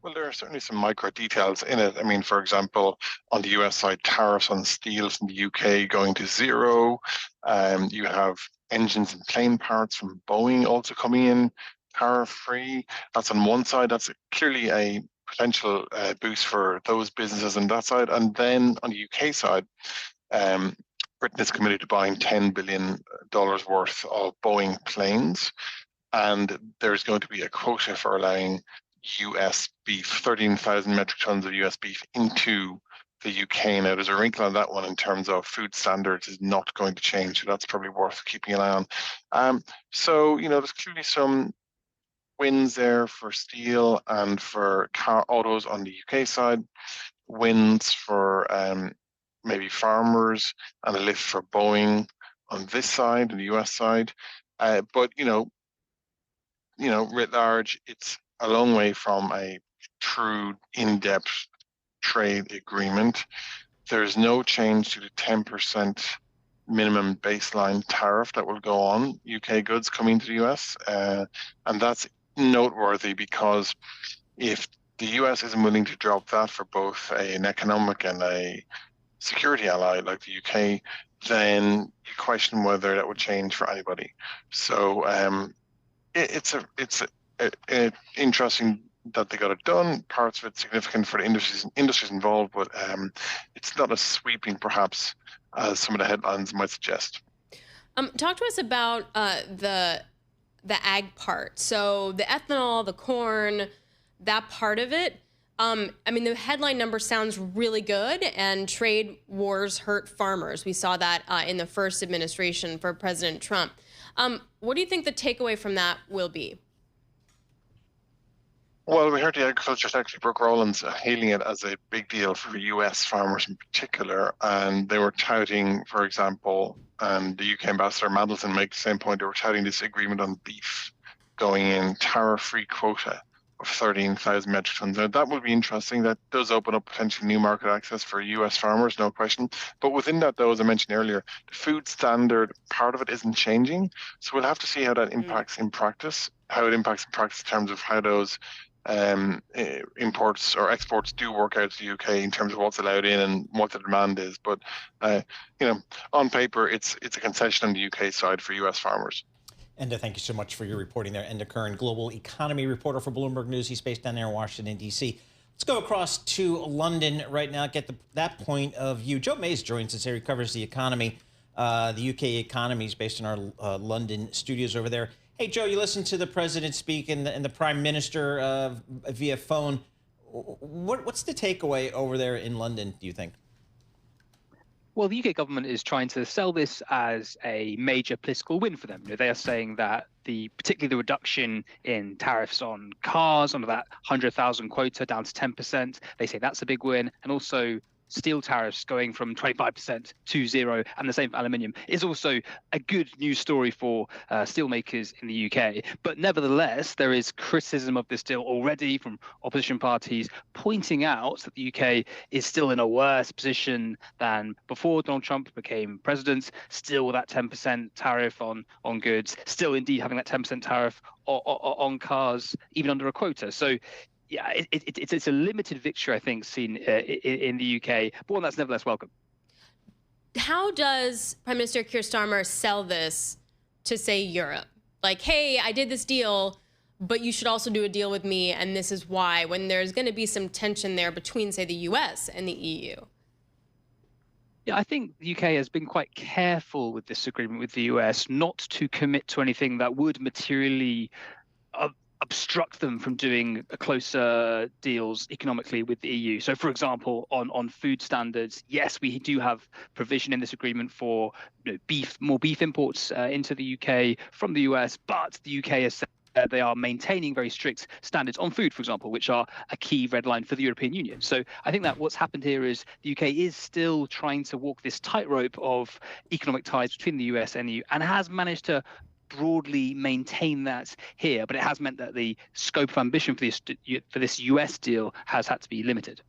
Well, there are certainly some micro details in it. I mean, for example, on the US side, tariffs on steel from the UK going to zero. You have engines and plane parts from Boeing also coming in tariff free. That's on one side. That's clearly a potential boost for those businesses on that side. And then on the UK side, um, Britain is committed to buying $10 billion worth of Boeing planes. And there's going to be a quota for allowing US beef, 13,000 metric tons of US beef into the UK. Now, there's a wrinkle on that one in terms of food standards is not going to change. So that's probably worth keeping an eye on. So, there's clearly some wins there for steel and for car autos on the UK side, wins for maybe farmers and a lift for Boeing on this side, on the US side. But, writ large, it's a long way from a true in-depth trade agreement. There's no change to the 10% minimum baseline tariff that will go on UK goods coming to the US. And that's noteworthy because if the US isn't willing to drop that for both an economic and a security ally like the UK, then you question whether that would change for anybody. So it's interesting that they got it done. Parts of it's significant for the industries involved, but it's not as sweeping perhaps as some of the headlines might suggest. Talk to us about the ag part. So the ethanol, the corn, that part of it. The headline number sounds really good, and trade wars hurt farmers. We saw that in the first administration for President Trump. What do you think the takeaway from that will be? Well, we heard the Agriculture Secretary, Brooke Rowlands, hailing it as a big deal for US farmers in particular. And they were touting, for example, and the UK Ambassador Mandelson made the same point, they were touting this agreement on beef going in tariff-free quota of 13,000 metric tons. Now, that will be interesting. That does open up potentially new market access for US farmers, no question. But within that, though, as I mentioned earlier, the food standard part of it isn't changing. So we'll have to see how that impacts in practice, in terms of how those imports or exports do work out to the UK in terms of what's allowed in and what the demand is. But, on paper, it's a concession on the UK side for US farmers. Enda, thank you so much for your reporting there. Enda Curran, global economy reporter for Bloomberg News. He's based down there in Washington, D.C. Let's go across to London right now, get that point of view. Joe Mays joins us here. He covers the economy, the UK economy. He's based in our London studios over there. Hey, Joe, you listened to the president speak and the prime minister via phone. What's the takeaway over there in London, do you think? Well, the UK government is trying to sell this as a major political win for them. They are saying that particularly the reduction in tariffs on cars under that 100,000 quota down to 10%, they say that's a big win. And also steel tariffs going from 25% to zero, and the same for aluminium, is also a good news story for steelmakers in the UK. But nevertheless, there is criticism of this deal already from opposition parties, pointing out that the UK is still in a worse position than before Donald Trump became president, still with that 10% tariff on goods, still indeed having that 10% tariff on cars, even under a quota. So yeah, it's a limited victory, I think, seen in the UK, but one that's nevertheless welcome. How does Prime Minister Keir Starmer sell this to, say, Europe? Like, hey, I did this deal, but you should also do a deal with me, and this is why, when there's going to be some tension there between, say, the US and the EU? Yeah, I think the UK has been quite careful with this agreement with the US not to commit to anything that would materially obstruct them from doing closer deals economically with the EU. So, for example, on food standards, yes, we do have provision in this agreement for more beef imports into the UK from the US, but the UK has said they are maintaining very strict standards on food, for example, which are a key red line for the European Union. So I think that what's happened here is the UK is still trying to walk this tightrope of economic ties between the US and the EU, and has managed to broadly maintain that here, but it has meant that the scope of ambition for this US deal has had to be limited.